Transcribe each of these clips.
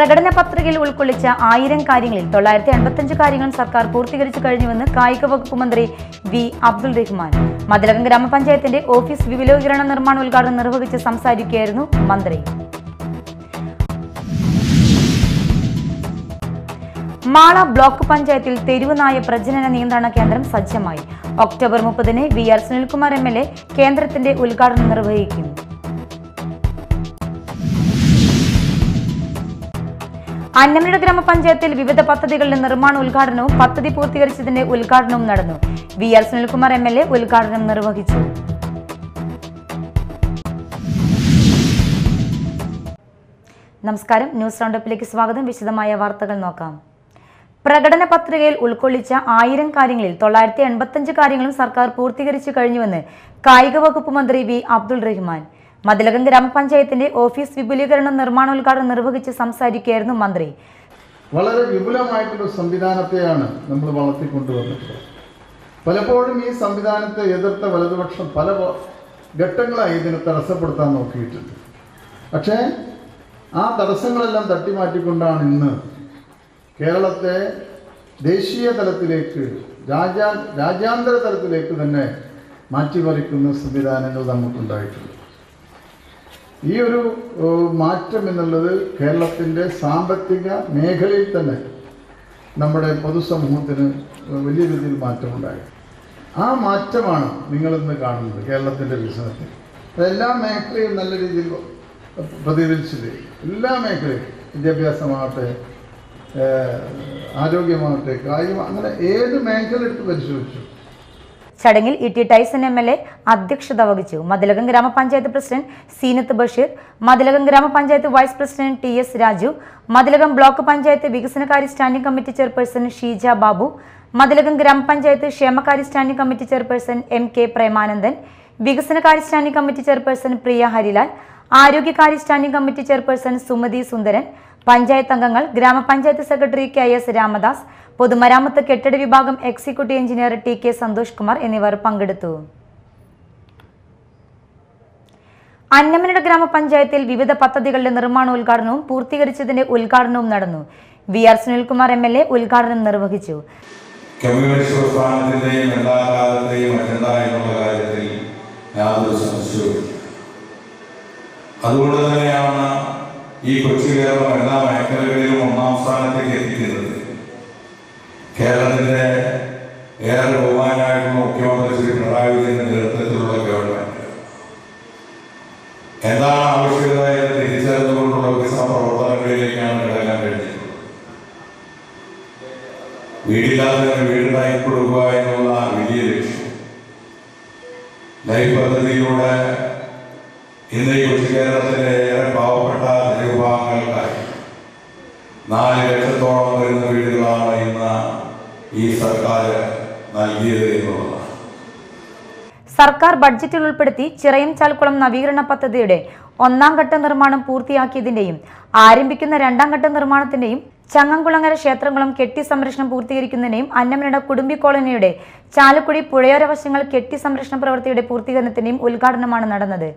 പ്രകടന പത്രികയിൽ ഉൾക്കൊള്ളിച്ച 1000 കാര്യങ്ങളിൽ 985 കാര്യങ്ങളും സർക്കാർ പൂർത്തീകരിച്ചു കഴിഞ്ഞുവെന്ന് കായിക വകുപ്പ് മന്ത്രി വി അബ്ദുൾ റഹ്മാൻ. മതിലകം ഗ്രാമപഞ്ചായത്തിന്റെ ഓഫീസ് വിപുലീകരണ നിർമ്മാണ ഉദ്ഘാടനം നിർവഹിച്ച് സംസാരിക്കുകയായിരുന്നു മന്ത്രി. മാള ബ്ലോക്ക് പഞ്ചായത്തിൽ തെരുവുനായ പ്രജനന നിയന്ത്രണ കേന്ദ്രം സജ്ജമായി. ഒക്ടോബർ 30-ന് വി.ആർ. സുനിൽകുമാർ എം.എൽ.എ. കേന്ദ്രത്തിന്റെ ഉദ്ഘാടനം നിർവഹിക്കും. അന്നമനട ഗ്രാമപഞ്ചായത്തിൽ വിവിധ പദ്ധതികളുടെ നിർമ്മാണ ഉദ്ഘാടനവും പദ്ധതി പൂർത്തീകരിച്ചതിന്റെ ഉദ്ഘാടനവും നടന്നു. വി.ആർ. സുനിൽകുമാർ എം.എൽ.എ. ഉദ്ഘാടനം നിർവഹിച്ചു. നമസ്കാരം, ന്യൂസ് റൗണ്ടപ്പിലേക്ക് സ്വാഗതം. വിശദമായ വാർത്തകൾ നോക്കാം. പ്രകടന പത്രികയിൽ ഉൾക്കൊള്ളിച്ച 1000 കാര്യങ്ങളിൽ 985 കാര്യങ്ങളും സർക്കാർ പൂർത്തീകരിച്ചു കഴിഞ്ഞുവെന്ന് കായിക വകുപ്പ് മന്ത്രി വി അബ്ദുൾ റഹ്മാൻ. മതിലകം ഗ്രാമപഞ്ചായത്തിന്റെ ഓഫീസ് വിപുലീകരണ നിർമ്മാണോദ്ഘാടനം നിർവഹിച്ച് സംസാരിക്കുകയായിരുന്നു മന്ത്രി. വളരെ വിപുലമായിട്ടുള്ള സംവിധാനത്തെയാണ് നമ്മൾ വളർത്തിക്കൊണ്ടുവന്നിട്ടുള്ളത്. പലപ്പോഴും ഈ സംവിധാനത്തെ എതിർത്ത വലതുപക്ഷം പല ഘട്ടങ്ങളായി ഇതിനെ തടസ്സപ്പെടുത്താൻ നോക്കിയിട്ടുണ്ട്. പക്ഷേ ആ തടസ്സങ്ങളെല്ലാം തട്ടിമാറ്റിക്കൊണ്ടാണ് ഇന്ന് കേരളത്തെ ദേശീയ തലത്തിലേക്ക് രാജ്യാന്തര തലത്തിലേക്ക് തന്നെ മാറ്റിമറിക്കുന്ന സംവിധാനങ്ങൾ നമുക്കുണ്ടായിട്ടുണ്ട്. ഈ ഒരു മാറ്റം എന്നുള്ളത് കേരളത്തിൻ്റെ സാമ്പത്തിക മേഖലയിൽ തന്നെ നമ്മുടെ പൊതുസമൂഹത്തിന് വലിയ രീതിയിൽ മാറ്റമുണ്ടായി. ആ മാറ്റമാണ് നിങ്ങളിന്ന് കാണുന്നത് കേരളത്തിൻ്റെ വികസനത്തിൽ. എല്ലാ മേഖലയും നല്ല രീതിയിൽ പ്രതിഫലിച്ചില്ലേ. എല്ലാ മേഖലയും, വിദ്യാഭ്യാസമാകട്ടെ, ആരോഗ്യമാകട്ടെ, കായികം, അങ്ങനെ ഏത് മേഖല എടുത്ത് പരിശോധിച്ചു. ചടങ്ങിൽ ഇ.ടി. Tyson MLA. അധ്യക്ഷത വഹിച്ചു. മതിലകം ഗ്രാമപഞ്ചായത്ത് president Zeenath Basheer, Mathilakam grama panchayat vice president T S. Raju, Mathilakam block panchayat വികസനകാര്യ standing committee chairperson Sheeja Babu, Mathilakam grama panchayat ക്ഷേമകാര്യ standing committee chairperson M K. Premanandan, വികസനകാര്യ standing committee chairperson Priya Harilal, ആരോഗ്യകാര്യ standing committee chairperson Sumathi Sundaran, panchayat അംഗങ്ങൾ, ഗ്രാമപഞ്ചായത്ത് സെക്രട്ടറി കെ.എസ്. രാമദാസ്, പൊതുമരാമത്ത് കെട്ടിട വിഭാഗം executive engineer T K. Santhosh Kumar എന്നിവർ പങ്കെടുത്തു. അന്നമനട ഗ്രാമപഞ്ചായത്തിൽ വിവിധ പദ്ധതികളുടെ നിർമ്മാണോദ്ഘാടനവും പൂർത്തീകരിച്ചതിന്റെ ഉദ്ഘാടനവും നടന്നു. വി.ആർ. സുനിൽകുമാർ എം.എൽ.എ. ഉദ്ഘാടനം നിർവഹിച്ചു. കമ്മ്യൂണിസ്റ്റ് പ്രസ്ഥാനത്തിന്റെയും എല്ലാ കാലത്തെയും അജണ്ട എന്നുള്ള കാര്യത്തിൽ യാതൊരു സംശയവും. അതുകൊണ്ട് തന്നെയാണ് ഈ കൊച്ചു കേരളം എല്ലാ മേഖലകളിലും 1ാം സ്ഥാനത്തേക്ക് എത്തിക്കുന്നത്. കേരളത്തിന്റെ ഏറെ ബഹുമാനായിട്ടുള്ള മുഖ്യമന്ത്രി ശ്രീ പിണറായി വിജയന്റെ നേതൃത്വത്തിലുള്ള ഗവൺമെന്റ് എന്താണ് ആവശ്യകത എന്ന് തിരിച്ചറിഞ്ഞുകൊണ്ടുള്ള വികസന പ്രവർത്തനങ്ങളിലേക്കാണ് ഇടയാൻ കഴിഞ്ഞത്. വീടില്ലാത്തവന് വീടുണ്ടാക്കി കൊടുക്കുക എന്നുള്ള വലിയ ലക്ഷ്യം ലൈഫ് പദ്ധതിയിലൂടെ ഇന്ന് ഈ കൊച്ചു കേരളത്തിലെ ഏറെ പാവപ്പെട്ട ജനവിഭാഗങ്ങൾക്കായി 4 ലക്ഷത്തോളം വരുന്ന വീടുകളാണ് ഇന്ന് ഈ സർക്കാർ നൽകിയത് എന്നുള്ളതാണ്. സർക്കാർ ബഡ്ജറ്റിൽ ഉൾപ്പെടുത്തി ചിറയം ചാൽക്കുളം നവീകരണ പദ്ധതിയുടെ 1ാം ഘട്ട നിർമ്മാണം പൂർത്തിയാക്കിയതിന്റെയും ആരംഭിക്കുന്ന 2ാം ഘട്ട നിർമ്മാണത്തിന്റെയും ചങ്ങംകുളങ്ങര ക്ഷേത്രങ്ങളും കെട്ടി സംരക്ഷണം പൂർത്തീകരിക്കുന്നതിന്റെയും അന്നമനട കുടുംബി കോളനിയുടെ ചാലക്കുടി പുഴയോര വശങ്ങൾ കെട്ടി സംരക്ഷണ പ്രവൃത്തിയുടെ പൂർത്തീകരണത്തിന്റെയും ഉദ്ഘാടനമാണ് നടന്നത്.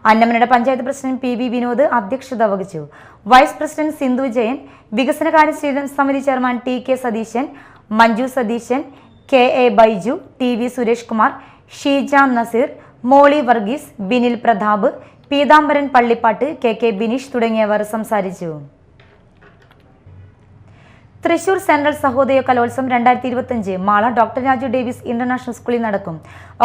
Annamanada panchayat president P V. വിനോദ് അധ്യക്ഷത വഹിച്ചു. വൈസ് പ്രസിഡന്റ് സിന്ധു ജയൻ, വികസനകാര്യ സ്ഥിരം സമിതി chairman T K. Satheesan, Manju Satheesan, K A. Baiju, T V. Suresh Kumar, Sheeja Nazeer, Molly Varghese, Binil Prathap, Peethambaran Pallippatt, K K. Bineesh തുടങ്ങിയവർ സംസാരിച്ചു. Thrissur central Sahodaya Kalolsavam 2025 Mala doctor Raju Davis international സ്കൂളിൽ നടക്കും.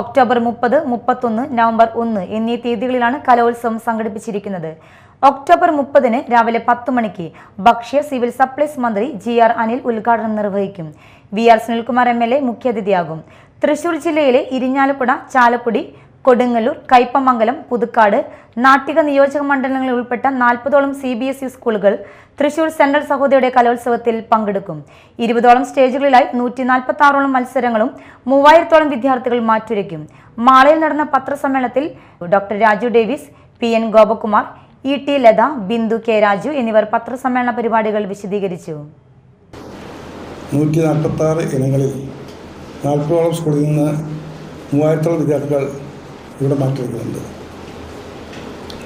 ഒക്ടോബർ 30, 31, നവംബർ 1 എന്നീ തീയതികളിലാണ് കലോത്സവം സംഘടിപ്പിച്ചിരിക്കുന്നത്. ഒക്ടോബർ 30-ന് രാവിലെ 10 മണിക്ക് ഭക്ഷ്യ സിവിൽ സപ്ലൈസ് മന്ത്രി ജി.ആർ. അനിൽ ഉദ്ഘാടനം നിർവഹിക്കും. വി.ആർ. സുനിൽകുമാർ എം.എൽ.എ. മുഖ്യാതിഥിയാകും. തൃശൂർ ജില്ലയിലെ ഇരിഞ്ഞാലക്കുട, ചാലക്കുടി, കൊടുങ്ങല്ലൂർ, കയ്പമംഗലം, പുതുക്കാട്, നാട്ടിക നിയോജക മണ്ഡലങ്ങളിൽ ഉൾപ്പെട്ട 40ഓളം CBSE സ്കൂളുകൾ തൃശൂർ സെൻട്രൽ സഹോദയയുടെ കലോത്സവത്തിൽ പങ്കെടുക്കും. 20ഓളം സ്റ്റേജുകളിലായി 146ഓളം മത്സരങ്ങളും 3000ഓളം വിദ്യാർത്ഥികൾ മാറ്റുരയ്ക്കും. മാളയിൽ നടന്ന പത്രസമ്മേളനത്തിൽ doctor Raju Davis, P N. Gopakumar, E T. Latha, Bindu K. Raju എന്നിവർ പത്രസമ്മേളന പരിപാടികൾ വിശദീകരിച്ചു. 146 ഇനങ്ങളിൽ 40ഓളം സ്കൂളിൽ നിന്ന് 3000ഓളം വിദ്യാർത്ഥികൾ ഇവിടെ മാറ്റിവെക്കുന്നുണ്ട്.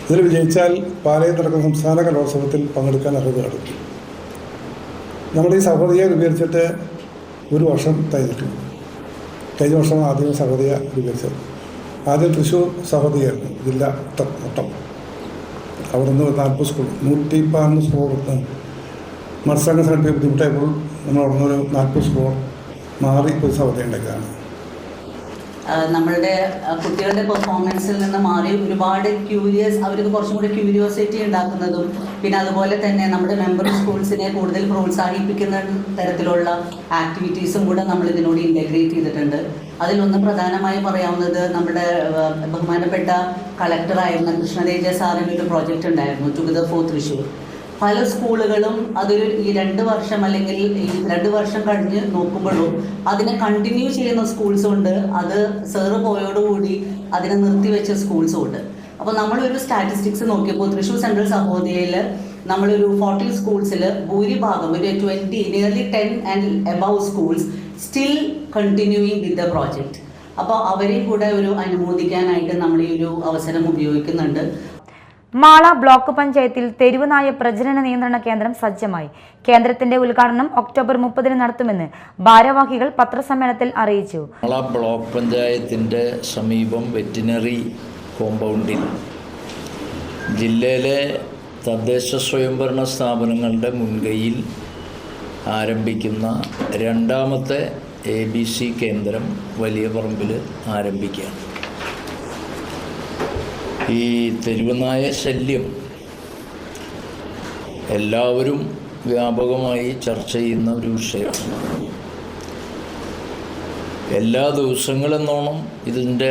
ഇതിൽ വിജയിച്ചാൽ പാലയിൽ നടക്കുന്ന സംസ്ഥാന കലോത്സവത്തിൽ പങ്കെടുക്കാൻ അർഹത കിട്ടും. നമ്മുടെ ഈ സഹോദരിയെ രൂപീകരിച്ചിട്ട് ഒരു വർഷം കഴിഞ്ഞിട്ടുണ്ട്. കഴിഞ്ഞ വർഷം ആദ്യം സഹോദരിയെ രൂപീകരിച്ചത്. ആദ്യം തൃശ്ശൂർ സഹോദരിയായിരുന്നു, ജില്ലാ മൊത്തം. അവിടുന്ന് 40 സ്കൂൾ 114 സ്കൂൾ കൊടുത്ത് മത്സരങ്ങൾ സംഘടിപ്പിക്കാൻ ബുദ്ധിമുട്ടായപ്പോൾ നമ്മൾ അവിടുന്ന് ഒരു 40 സ്കൂൾ മാറി ഒരു സഹോദരി ഉണ്ടാക്കിയതാണ്. നമ്മളുടെ കുട്ടികളുടെ പെർഫോമൻസിൽ നിന്ന് മാറി ഒരുപാട് അവർക്ക് കുറച്ചും കൂടി ക്യൂരിയോസിറ്റി ഉണ്ടാക്കുന്നതും പിന്നെ അതുപോലെ തന്നെ നമ്മുടെ മെമ്പർ സ്കൂൾസിനെ കൂടുതൽ പ്രോത്സാഹിപ്പിക്കുന്ന തരത്തിലുള്ള ആക്ടിവിറ്റീസും കൂടെ നമ്മൾ ഇതിനോട് ഇൻ്റഗ്രേറ്റ് ചെയ്തിട്ടുണ്ട്. അതിലൊന്ന് പ്രധാനമായി പറയാവുന്നത് നമ്മുടെ ബഹുമാനപ്പെട്ട കളക്ടറായിരുന്ന കൃഷ്ണതേജ സാറിൻ്റെ ഒരു പ്രോജക്റ്റ് ഉണ്ടായിരുന്നു, ടുഗദർ ഫോർ തൃശ്ശൂർ. പല സ്കൂളുകളും അതൊരു ഈ 2 വർഷം അല്ലെങ്കിൽ ഈ 2 വർഷം കഴിഞ്ഞ് നോക്കുമ്പോഴും അതിനെ കണ്ടിന്യൂ ചെയ്യുന്ന സ്കൂൾസും ഉണ്ട്, അത് സാറ് പോയോടുകൂടി അതിനെ നിർത്തിവെച്ച സ്കൂൾസും ഉണ്ട്. അപ്പോൾ നമ്മളൊരു സ്റ്റാറ്റിസ്റ്റിക്സ് നോക്കിയപ്പോൾ തൃശ്ശൂർ സെൻട്രൽ സഹോദയയിൽ നമ്മളൊരു 40 സ്കൂൾസിൽ ഭൂരിഭാഗം ഒരു 20 nearly 10 and above schools still continuing with the project. അപ്പോൾ അവരെയും കൂടെ ഒരു അനുമോദിക്കാനായിട്ട് നമ്മൾ ഈ ഒരു അവസരം ഉപയോഗിക്കുന്നുണ്ട്. മാള ബ്ലോക്ക് പഞ്ചായത്തിൽ തെരുവുനായ പ്രജനന നിയന്ത്രണ കേന്ദ്രം സജ്ജമായി. കേന്ദ്രത്തിന്റെ ഉദ്ഘാടനം ഒക്ടോബർ 30 നടത്തുമെന്ന് ഭാരവാഹികൾ പത്രസമ്മേളനത്തിൽ അറിയിച്ചു. മാള ബ്ലോക്ക് പഞ്ചായത്തിൻ്റെ സമീപം വെറ്റിനറി കോമ്പൗണ്ടിൽ ജില്ലയിലെ തദ്ദേശ സ്വയംഭരണ സ്ഥാപനങ്ങളുടെ മുൻകൈയിൽ ആരംഭിക്കുന്ന 2ാമത്തെ ABC കേന്ദ്രം വലിയ പറമ്പിൽ ആരംഭിക്കുകയാണ്. ഈ തെരുവുനായ ശല്യം എല്ലാവരും വ്യാപകമായി ചർച്ച ചെയ്യുന്ന ഒരു വിഷയമാണ്. എല്ലാ ദിവസങ്ങളെന്നോണം ഇതിൻ്റെ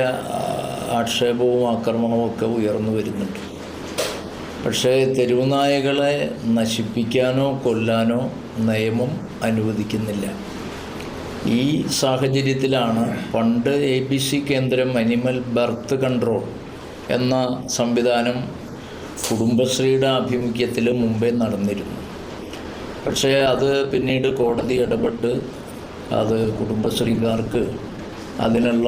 ആക്ഷേപവും ആക്രമണവും ഒക്കെ ഉയർന്നു വരുന്നുണ്ട്. പക്ഷേ തെരുവുനായകളെ നശിപ്പിക്കാനോ കൊല്ലാനോ നിയമം അനുവദിക്കുന്നില്ല. ഈ സാഹചര്യത്തിലാണ് പണ്ട് ABC കേന്ദ്രം അനിമൽ ബർത്ത് കൺട്രോൾ എന്ന സംവിധാനം കുടുംബശ്രീയുടെ ആഭിമുഖ്യത്തിൽ മുമ്പേ നടന്നിരുന്നു. പക്ഷേ അത് പിന്നീട് കോടതി ഇടപെട്ട് അത് കുടുംബശ്രീക്കാർക്ക് അതിനുള്ള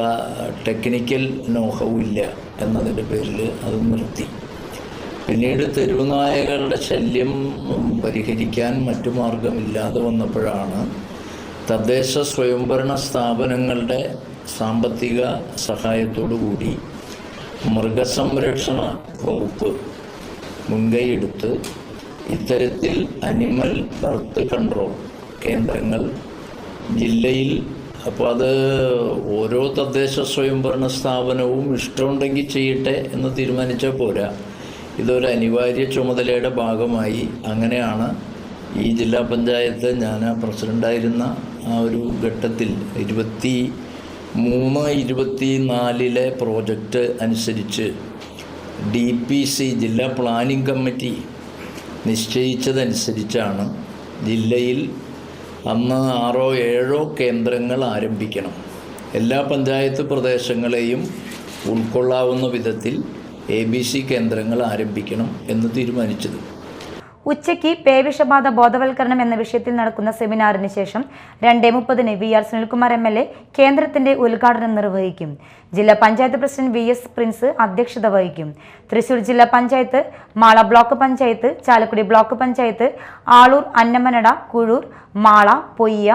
ടെക്നിക്കൽ നോഹവും ഇല്ല എന്നതിൻ്റെ പേരിൽ അത് നിർത്തി. പിന്നീട് തെരുവുനായകളുടെ ശല്യം പരിഹരിക്കാൻ മറ്റു മാർഗമില്ലാതെ വന്നപ്പോഴാണ് തദ്ദേശ സ്വയംഭരണ സ്ഥാപനങ്ങളുടെ സാമ്പത്തിക സഹായത്തോടു കൂടി മൃഗസംരക്ഷണ വകുപ്പ് മുൻകൈയെടുത്ത് ഇത്തരത്തിൽ അനിമൽ ബർത്ത് കൺട്രോൾ കേന്ദ്രങ്ങൾ ജില്ലയിൽ. അപ്പോൾ അത് ഓരോ തദ്ദേശ സ്വയംഭരണ സ്ഥാപനവും ഇഷ്ടമുണ്ടെങ്കിൽ ചെയ്യട്ടെ എന്ന് തീരുമാനിച്ചാൽ പോരാ, ഇതൊരു അനിവാര്യ ചുമതലയുടെ ഭാഗമായി അങ്ങനെയാണ് ഈ ജില്ലാ പഞ്ചായത്ത് ഞാൻ പ്രസിഡൻ്റായിരുന്ന ആ ഒരു ഘട്ടത്തിൽ 23-24 പ്രോജക്റ്റ് അനുസരിച്ച് DPC ജില്ലാ പ്ലാനിംഗ് കമ്മിറ്റി നിശ്ചയിച്ചതനുസരിച്ചാണ് ജില്ലയിൽ അന്ന് 6-7 കേന്ദ്രങ്ങൾ ആരംഭിക്കണം. എല്ലാ പഞ്ചായത്ത് പ്രദേശങ്ങളെയും ഉൾക്കൊള്ളാവുന്ന വിധത്തിൽ ABC കേന്ദ്രങ്ങൾ ആരംഭിക്കണം എന്ന് തീരുമാനിച്ചത്. ഉച്ചയ്ക്ക് പേവിഷബാധ ബോധവൽക്കരണം എന്ന വിഷയത്തിൽ നടക്കുന്ന സെമിനാറിന് ശേഷം 2:30 VR സുനിൽകുമാർ MLA കേന്ദ്രത്തിന്റെ ഉദ്ഘാടനം നിർവഹിക്കും. ജില്ലാ പഞ്ചായത്ത് പ്രസിഡന്റ് VS പ്രിൻസ് അധ്യക്ഷത വഹിക്കും. തൃശൂർ ജില്ലാ പഞ്ചായത്ത്, മാള ബ്ലോക്ക് പഞ്ചായത്ത്, ചാലക്കുടി ബ്ലോക്ക് പഞ്ചായത്ത്, ആളൂർ, അന്നമനട, കുഴൂർ, മാള, പൊയ്യ,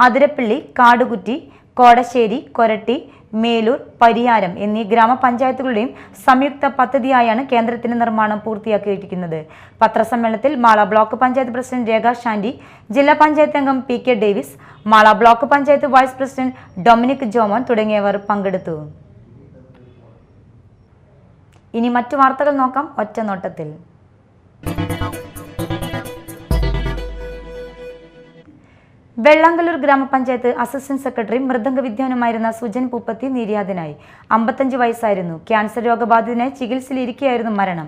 അതിരപ്പള്ളി, കാടുകുറ്റി, കോടശ്ശേരി, കൊരട്ടി, മേലൂർ, പരിയാരം എന്നീ ഗ്രാമപഞ്ചായത്തുകളുടെയും സംയുക്ത പദ്ധതിയായാണ് കേന്ദ്രത്തിന്റെ നിർമ്മാണം പൂർത്തിയാക്കിയിരിക്കുന്നത്. പത്രസമ്മേളനത്തിൽ മാള ബ്ലോക്ക് പഞ്ചായത്ത് പ്രസിഡന്റ് രേഖ ഷാൻഡി, ജില്ലാ പഞ്ചായത്ത് അംഗം PK Davis, Mala block panchayat vice president Dominic Jomon തുടങ്ങിയവർ പങ്കെടുത്തു. ഇനി മറ്റു വാർത്തകൾ നോക്കാം ഒറ്റനോട്ടത്തിൽ. വെള്ളാങ്കല്ലൂർ ഗ്രാമപഞ്ചായത്ത് അസിസ്റ്റന്റ് സെക്രട്ടറി മൃദംഗ വിദ്വാനുമായിരുന്ന സുജൻ പൂപ്പത്തി നിര്യാതനായി. 55 വയസ്സായിരുന്നു. ക്യാൻസർ രോഗബാധിതനായി ചികിത്സയിലിരിക്കെയായിരുന്നു മരണം.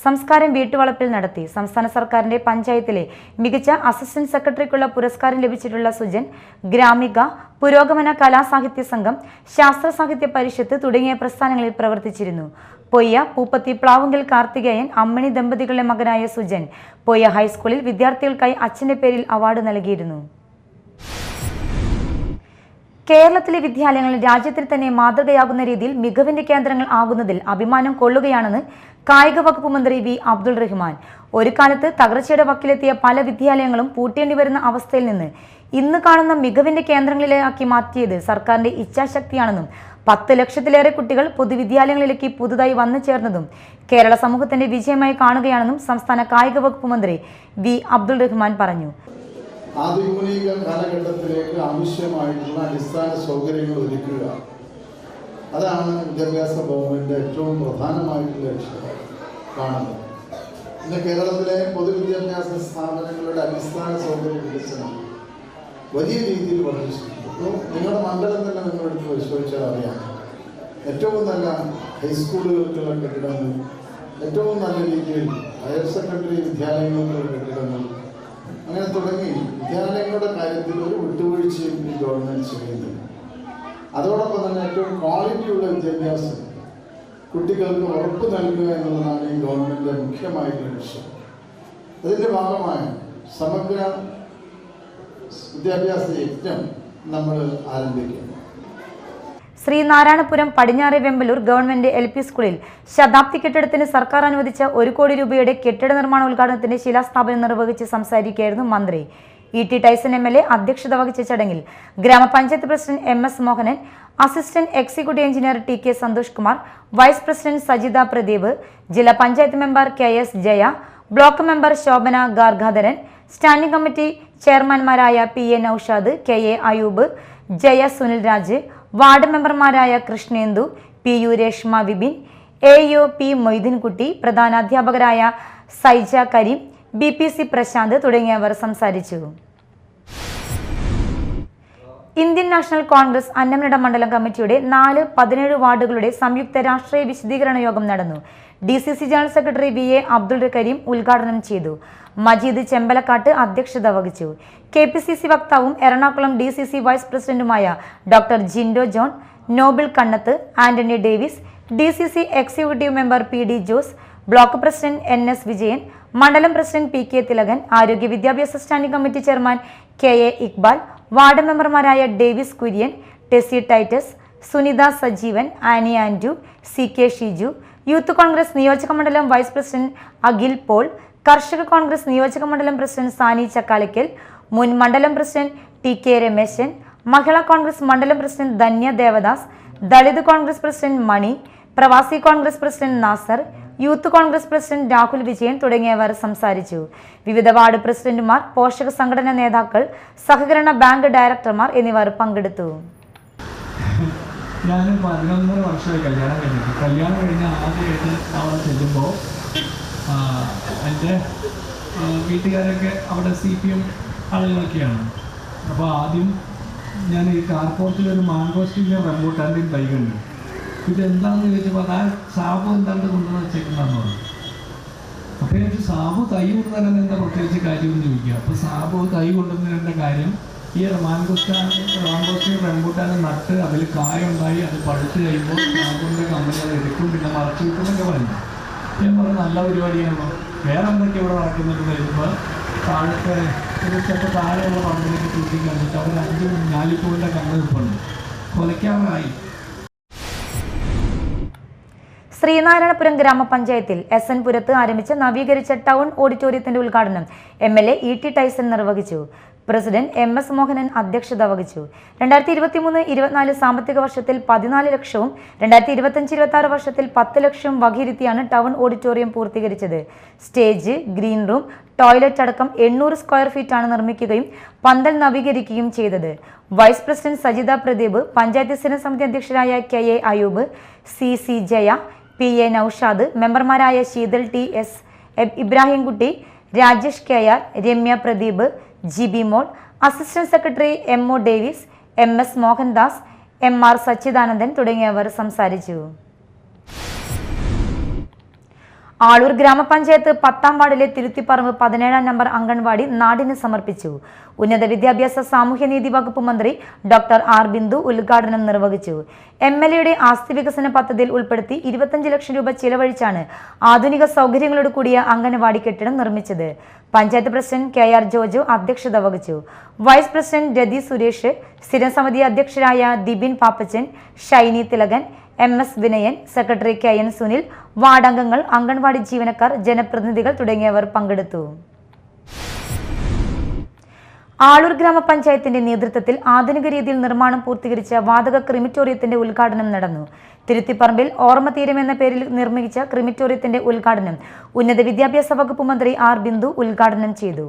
സംസ്കാരം വീട്ടുവളപ്പിൽ നടത്തി. സംസ്ഥാന സർക്കാരിന്റെ പഞ്ചായത്തിലെ മികച്ച അസിസ്റ്റന്റ് സെക്രട്ടറിക്കുള്ള പുരസ്കാരം ലഭിച്ചിട്ടുള്ള സുജൻ ഗ്രാമിക, പുരോഗമന കലാസാഹിത്യ സംഘം, ശാസ്ത്ര സാഹിത്യ പരിഷത്ത് തുടങ്ങിയ പ്രസ്ഥാനങ്ങളിൽ പ്രവർത്തിച്ചിരുന്നു. പൊയ്യ പൂപ്പത്തി പ്ലാവുങ്കൽ കാർത്തികേയൻ അമ്മിണി ദമ്പതികളുടെ മകനായ സുജൻ പൊയ്യ ഹൈസ്കൂളിൽ വിദ്യാർത്ഥികൾക്കായി അച്ഛന്റെ പേരിൽ അവാർഡ് നൽകിയിരുന്നു. കേരളത്തിലെ വിദ്യാലയങ്ങൾ രാജ്യത്തിൽ തന്നെ മാതൃകയാകുന്ന രീതിയിൽ മികവിന്റെ കേന്ദ്രങ്ങൾ ആകുന്നതിൽ അഭിമാനം കൊള്ളുകയാണെന്ന് കായിക വകുപ്പ് മന്ത്രി വി അബ്ദുൾ റഹ്മാൻ. ഒരു കാലത്ത് തകർച്ചയുടെ വക്കിലെത്തിയ പല വിദ്യാലയങ്ങളും പൂട്ടേണ്ടി വരുന്ന അവസ്ഥയിൽ നിന്ന് ഇന്ന് കാണുന്ന മികവിന്റെ കേന്ദ്രങ്ങളിലാക്കി മാറ്റിയത് സർക്കാരിന്റെ ഇച്ഛാശക്തിയാണെന്നും 10 ലക്ഷത്തിലേറെ കുട്ടികൾ പൊതുവിദ്യാലയങ്ങളിലേക്ക് പുതുതായി വന്നു ചേർന്നതും കേരള സമൂഹത്തിന്റെ വിജയമായി കാണുകയാണെന്നും സംസ്ഥാന കായിക വകുപ്പ് മന്ത്രി വി അബ്ദുൾ റഹ്മാൻ പറഞ്ഞു. ആധുനിക കാലഘട്ടത്തിലേക്ക് ആവശ്യമായിട്ടുള്ള അടിസ്ഥാന സൗകര്യങ്ങൾ ഒരുക്കുക, അതാണ് വിദ്യാഭ്യാസ വകുപ്പിൻ്റെ ഏറ്റവും പ്രധാനമായിട്ടുള്ള ലക്ഷ്യം കാണുന്നത്. ഇന്ന് കേരളത്തിലെ പൊതുവിദ്യാഭ്യാസ സ്ഥാപനങ്ങളുടെ അടിസ്ഥാന സൗകര്യ വികസനം വലിയ രീതിയിൽ വർദ്ധിച്ചിട്ടുണ്ട്. നിങ്ങളുടെ മണ്ഡലം തന്നെ നിങ്ങളെടുത്ത് പരിശോധിച്ചാൽ അറിയാം, ഏറ്റവും നല്ല ഹൈസ്കൂളുകൾക്കുള്ള കെട്ടിടങ്ങൾ, ഏറ്റവും നല്ല രീതിയിൽ ഹയർ സെക്കൻഡറി വിദ്യാലയങ്ങൾക്കുള്ള കെട്ടിടങ്ങൾ, അങ്ങനെ തുടങ്ങി വിദ്യാലയങ്ങളുടെ കാര്യത്തിൽ ഒരു വിട്ടുവീഴ്ചയും ഈ ഗവൺമെൻറ് ചെയ്യുന്നില്ല. അതോടൊപ്പം തന്നെ ഏറ്റവും ക്വാളിറ്റിയുള്ള വിദ്യാഭ്യാസം കുട്ടികൾക്ക് ഉറപ്പ് നൽകുക എന്നുള്ളതാണ് ഈ ഗവൺമെൻറ് മുഖ്യമായിട്ടുള്ള ലക്ഷ്യം. അതിൻ്റെ ഭാഗമായി സമഗ്ര വിദ്യാഭ്യാസ യജ്ഞം നമ്മൾ ആരംഭിക്കുന്നു. ശ്രീനാരായണപുരം പടിഞ്ഞാറെ വെമ്പലൂർ ഗവൺമെന്റ് LP സ്കൂളിൽ ശതാബ്ദി കെട്ടിടത്തിന് സർക്കാർ അനുവദിച്ച 1 കോടി രൂപയുടെ കെട്ടിട നിർമ്മാണ ഉദ്ഘാടനത്തിന്റെ ശിലാസ്ഥാപനം നിർവഹിച്ച് സംസാരിക്കുകയായിരുന്നു മന്ത്രി E.T. ടൈസൺ MLA അധ്യക്ഷത വഹിച്ച ചടങ്ങിൽ ഗ്രാമപഞ്ചായത്ത് president MS Mohanan, assistant executive engineer TK Santhosh Kumar, vice president Sajitha Pradeep, ജില്ലാ panchayat member KS Jaya, block member Shobhana Gargadharan, standing committee ചെയർമാൻമാരായ PA Noushad, KA Ayoob, Jaya Sunil Raj, ward മെമ്പർമാരായ Krishnendu, PU Reshma Vipin, AO P Moideenkutty, പ്രധാന അധ്യാപകരായ സൈജ കരീം, BPC പ്രശാന്ത് തുടങ്ങിയവർ സംസാരിച്ചു. ഇന്ത്യൻ നാഷണൽ കോൺഗ്രസ് അന്നമനട മണ്ഡലം കമ്മിറ്റിയുടെ 4-17 വാർഡുകളുടെ സംയുക്ത രാഷ്ട്രീയ വിശദീകരണ യോഗം നടന്നു. DCC general secretary VA Abdul Kareem ഉദ്ഘാടനം ചെയ്തു. മജീദ് ചെമ്പലക്കാട്ട് അധ്യക്ഷത വഹിച്ചു. KPCC വക്താവും എറണാകുളം DCC വൈസ് പ്രസിഡന്റുമായ doctor Jindo John, Noble Kannath, Antony Davis, DCC executive member PD Jose, block president NS Vijayan, മണ്ഡലം പ്രസിഡന്റ് PK തിലകൻ, ആരോഗ്യ വിദ്യാഭ്യാസ standing committee chairman KA Iqbal, ward മെമ്പർമാരായ Davis Kurian, Tessy Titus, Sunitha Sajeevan, Annie Andrew, CK Shiju, youth Congress നിയോജക മണ്ഡലം വൈസ് പ്രസിഡന്റ് അഖിൽ പോൾ, കർഷക കോൺഗ്രസ് നിയോജക മണ്ഡലം പ്രസിഡന്റ് സാനി ചക്കാലക്കൽ, മുൻ മണ്ഡലം പ്രസിഡന്റ് TK രമേശൻ, മഹിളാ കോൺഗ്രസ് മണ്ഡലം president Dhanya Devadas, Dalit Congress president Mani, Pravasi Congress president Nasar, youth Congress president Rahul Vijayan തുടങ്ങിയവർ സംസാരിച്ചു. വിവിധ വാർഡ് പ്രസിഡന്റുമാർ, പോഷക സംഘടനാ നേതാക്കൾ, സഹകരണ ബാങ്ക് ഡയറക്ടർമാർ എന്നിവർ പങ്കെടുത്തു. ഞാൻ 11 വർഷമായി കല്യാണം കഴിഞ്ഞ് ആദ്യമായിട്ട് അവിടെ ചെല്ലുമ്പോൾ എൻ്റെ വീട്ടുകാരൊക്കെ അവിടെ CPM ആളുകളൊക്കെയാണ്. അപ്പോൾ ആദ്യം ഞാൻ ഈ കാർപോർട്ടിലൊരു മാങ്കോസ്റ്റിൻ്റെ റംബൂട്ടാൻ്റെയും തൈ കണ്ടു. ഇതെന്താണെന്ന് ചോദിച്ചപ്പോൾ ആ സാബു എന്താണ്ട് കൊണ്ടുവന്ന് വെച്ചേക്കുന്നതെന്ന് പറഞ്ഞു. അപ്പോൾ എനിക്ക് സാബു തൈ കൊണ്ടുതരാൻ എന്താ പ്രത്യേകിച്ച് കാര്യമെന്ന് ചോദിക്കുക. അപ്പോൾ സാബു തൈ കൊണ്ടുവന്നതിൻ്റെ കാര്യം ഈ മാങ്കോസ്റ്റിൻ റംബൂട്ടാനെ നട്ട് അതിൽ കായുണ്ടായി അത് പഴുത്ത് കഴിയുമ്പോൾ സാബുവിൻ്റെ കമ്പനി അത് എടുക്കും, പിന്നെ മറച്ചു കിട്ടുമെന്നൊക്കെ പറഞ്ഞു. ഞാൻ പറഞ്ഞു നല്ല പരിപാടിയാണ്, വേറെ എന്തൊക്കെ ഇവിടെ നടക്കുന്നുണ്ട് വരുമ്പോൾ താഴത്തെ ഒരു സ്റ്റെപ്പ് താഴെയുള്ള പമ്പിലേക്ക് തൂക്കി കണ്ടിട്ട് അവർ 5 ഞാലിപ്പൂവിൻ്റെ കണ്ണ് നിൽപ്പുണ്ട്, കൊലയ്ക്കാറായി. ശ്രീനാരായണപുരം ഗ്രാമപഞ്ചായത്തിൽ SN പുരത്ത് ആരംഭിച്ച നവീകരിച്ച ടൗൺ ഓഡിറ്റോറിയത്തിന്റെ ഉദ്ഘാടനം MLA E.T. ടൈസൺ നിർവഹിച്ചു. പ്രസിഡന്റ് MS മോഹനൻ അധ്യക്ഷത വഹിച്ചു. 2023-24 സാമ്പത്തിക വർഷത്തിൽ 14 ലക്ഷവും 2025-26 വർഷത്തിൽ 10 ലക്ഷവും വകയിരുത്തിയാണ് ടൗൺ ഓഡിറ്റോറിയം പൂർത്തീകരിച്ചത്. സ്റ്റേജ്, ഗ്രീൻ റൂം, ടോയ്ലറ്റ് അടക്കം 800 സ്ക്വയർ ഫീറ്റാണ് നിർമ്മിക്കുകയും പന്തൽ നവീകരിക്കുകയും ചെയ്തത്. വൈസ് പ്രസിഡന്റ് സജിത പ്രദീപ്, പഞ്ചായത്ത് സ്ഥിരം സമിതി അധ്യക്ഷരായ KA Ayub, CC Jaya, PA Noushad, മെമ്പർമാരായ Sheethal TS Ibrahimkutty, Rajesh KR, Ramya Pradeep, GB Mol, assistant secretary MO Davis, MS Mohandas, MR Sachidanandan തുടങ്ങിയവർ സംസാരിച്ചു. ആളൂർ ഗ്രാമപഞ്ചായത്ത് 10ാം വാർഡിലെ തിരുത്തിപ്പറമ്പ് 17ാം നമ്പർ അംഗൻവാടി നാടിന് സമർപ്പിച്ചു. ഉന്നത വിദ്യാഭ്യാസ സാമൂഹ്യനീതി വകുപ്പ് മന്ത്രി ഡോക്ടർ R. ബിന്ദു ഉദ്ഘാടനം നിർവഹിച്ചു. MLAയുടെ ആസ്തി വികസന പദ്ധതിയിൽ ഉൾപ്പെടുത്തി 25 ലക്ഷം രൂപ ചിലവഴിച്ചാണ് ആധുനിക സൗകര്യങ്ങളോട് കൂടിയ അംഗൻവാടി കെട്ടിടം നിർമ്മിച്ചത്. പഞ്ചായത്ത് പ്രസിഡന്റ് KR ജോജു അധ്യക്ഷത വഹിച്ചു. വൈസ് പ്രസിഡന്റ് രതി സുരേഷ്, സ്ഥിരം സമിതി അധ്യക്ഷരായ Dibin Pappachan, Shiny Thilakan, MS Vinayan, secretary KN Sunil, വാർഡംഗങ്ങൾ, അംഗൻവാടി ജീവനക്കാർ, ജനപ്രതിനിധികൾ തുടങ്ങിയവർ പങ്കെടുത്തു. ആളൂർ ഗ്രാമപഞ്ചായത്തിന്റെ നേതൃത്വത്തിൽ ആധുനിക രീതിയിൽ നിർമ്മാണം പൂർത്തീകരിച്ച വാതക ക്രിമിറ്റോറിയത്തിന്റെ ഉദ്ഘാടനം നടന്നു. തിരുത്തിപ്പറമ്പിൽ ഓർമ്മതീരം എന്ന പേരിൽ നിർമ്മിച്ച ക്രിമിറ്റോറിയത്തിന്റെ ഉദ്ഘാടനം ഉന്നത വിദ്യാഭ്യാസ വകുപ്പ് മന്ത്രി R. ബിന്ദു ഉദ്ഘാടനം ചെയ്തു.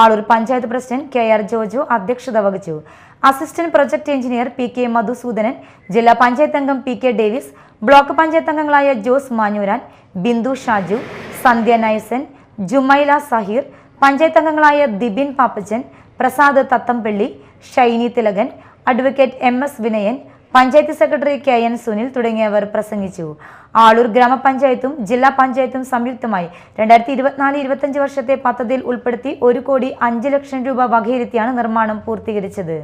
ആളൂർ പഞ്ചായത്ത് പ്രസിഡന്റ് KR ജോജു അധ്യക്ഷത വഹിച്ചു. Assistant project engineer PK Madhusoodanan, ജില്ലാ പഞ്ചായത്ത് അംഗം PK ഡേവിസ്, ബ്ലോക്ക് പഞ്ചായത്ത് അംഗങ്ങളായ ജോസ് മാഞ്ഞൂരാൻ, ബിന്ദു ഷാജു, സന്ധ്യ നൈസൻ, ജുമൈല സഹീർ, പഞ്ചായത്ത് അംഗങ്ങളായ Dibin Pappachan, Prasad Thathampally, Shiny Thilakan, advocate MS Vinayan, panchayat secretary KN Sunil തുടങ്ങിയവർ പ്രസംഗിച്ചു. ആളൂർ ഗ്രാമപഞ്ചായത്തും ജില്ലാ പഞ്ചായത്തും സംയുക്തമായി 2024-25 വർഷത്തെ പദ്ധതിയിൽ ഉൾപ്പെടുത്തി 1,05 ലക്ഷം രൂപ വകയിരുത്തിയാണ് നിർമ്മാണം പൂർത്തീകരിച്ചത്.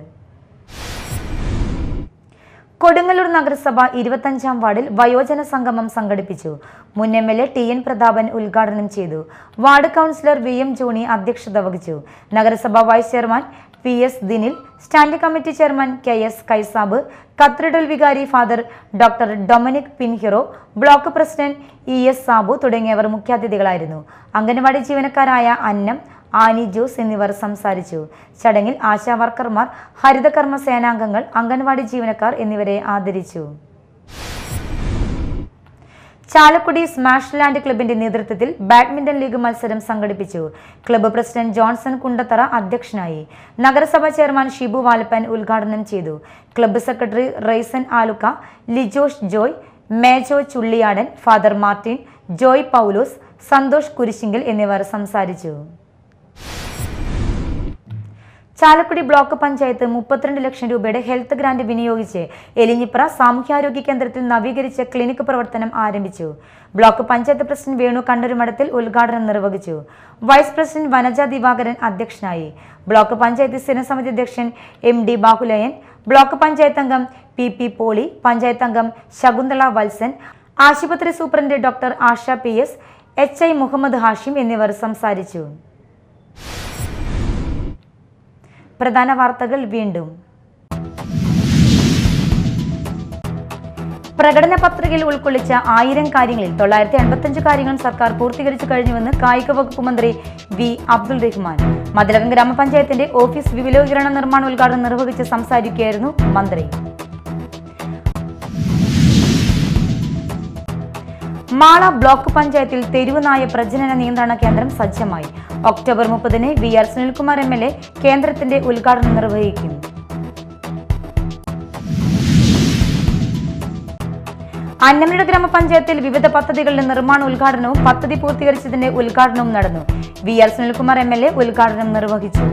കൊടുങ്ങല്ലൂർ നഗരസഭ 25-ാം വാർഡിൽ വയോജന സംഗമം സംഘടിപ്പിച്ചു. മുൻ MLA TN പ്രതാപൻ ഉദ്ഘാടനം ചെയ്തു. വാർഡ് കൗൺസിലർ VM ജോണി അധ്യക്ഷത വഹിച്ചു. നഗരസഭ vice chairman PS Dinil, standing committee chairman KS Kaisab, cathedral വികാരി father doctor Dominic Pinheiro, block president ES Sabu തുടങ്ങിയവർ മുഖ്യാതിഥികളായിരുന്നു. അംഗൻവാടി ജീവനക്കാരായ അന്നം, ആനി ജോസ് എന്നിവർ സംസാരിച്ചു. ചടങ്ങിൽ ആശാ വർക്കർമാർ, ഹരിതകർമ്മ സേനാംഗങ്ങൾ, അംഗൻവാടി ജീവനക്കാർ എന്നിവരെ ആദരിച്ചു. ചാലക്കുടി സ്മാഷ് ലാൻഡ് ക്ലബിന്റെ നേതൃത്വത്തിൽ ബാഡ്മിന്റൺ ലീഗ് മത്സരം സംഘടിപ്പിച്ചു. ക്ലബ്ബ് പ്രസിഡന്റ് ജോൺസൺ കുണ്ടത്തറ അധ്യക്ഷനായി. നഗരസഭാ ചെയർമാൻ ഷിബു വാലപ്പൻ ഉദ്ഘാടനം ചെയ്തു. Club secretary Raisen Aalukka, Lijosh Joy, Mejo Chulliyadan, father Martin, Joy Paulose, Santhosh Kurisinkal എന്നിവർ സംസാരിച്ചു. ചാലക്കുടി ബ്ലോക്ക് പഞ്ചായത്ത് 32 ലക്ഷം രൂപയുടെ ഹെൽത്ത് ഗ്രാന്റ് വിനിയോഗിച്ച് എലിഞ്ഞിപ്ര സാമൂഹ്യാരോഗ്യ കേന്ദ്രത്തിൽ നവീകരിച്ച ക്ലിനിക് പ്രവർത്തനം ആരംഭിച്ചു. ബ്ലോക്ക് പഞ്ചായത്ത് പ്രസിഡന്റ് വേണു കണ്ടരുമഠത്തിൽ ഉദ്ഘാടനം നിർവഹിച്ചു. വൈസ് പ്രസിഡന്റ് വനജ ദിവാകരൻ അധ്യക്ഷനായി. ബ്ലോക്ക് പഞ്ചായത്ത് സ്ഥിരസമിതി അധ്യക്ഷൻ MD ബാഹുലയൻ, ബ്ലോക്ക് പഞ്ചായത്ത് അംഗം PP പോളി, പഞ്ചായത്ത് അംഗം ശകുന്തള വത്സൻ, ആശുപത്രി superintendent doctor Asha PS, HI Muhammad Hashim എന്നിവർ സംസാരിച്ചു. പ്രധാന വാർത്തകൾ വീണ്ടും. പ്രകടന പത്രികയിൽ ഉൾക്കൊള്ളിച്ച 1000 കാര്യങ്ങളിൽ 985 കാര്യങ്ങൾ സർക്കാർ പൂർത്തീകരിച്ചു കഴിഞ്ഞുവെന്ന് കായിക വകുപ്പ് മന്ത്രി V. അബ്ദുൾ റഹ്മാൻ. മതിലകം ഗ്രാമപഞ്ചായത്തിന്റെ ഓഫീസ് വിപുലീകരണ നിർമ്മാണ ഉദ്ഘാടനം നിർവഹിച്ച് സംസാരിക്കുകയായിരുന്നു മന്ത്രി. മാള ബ്ലോക്ക് പഞ്ചായത്തിൽ തെരുവുനായ പ്രജനന നിയന്ത്രണ കേന്ദ്രം സജ്ജമായി. ഒക്ടോബർ 30-ന് VR സുനിൽകുമാർ MLA കേന്ദ്രത്തിന്റെ ഉദ്ഘാടനം നിർവഹിക്കും. അന്നമനട ഗ്രാമപഞ്ചായത്തിൽ വിവിധ പദ്ധതികളുടെ നിർമ്മാണ ഉദ്ഘാടനവും പദ്ധതി പൂർത്തീകരിച്ചതിന്റെ ഉദ്ഘാടനവും നടന്നു. VR സുനിൽകുമാർ MLA ഉദ്ഘാടനം നിർവഹിച്ചു.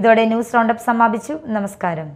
ഇതോടെ ന്യൂസ് റൗണ്ടപ്പ് സമാപിച്ചു. നമസ്കാരം.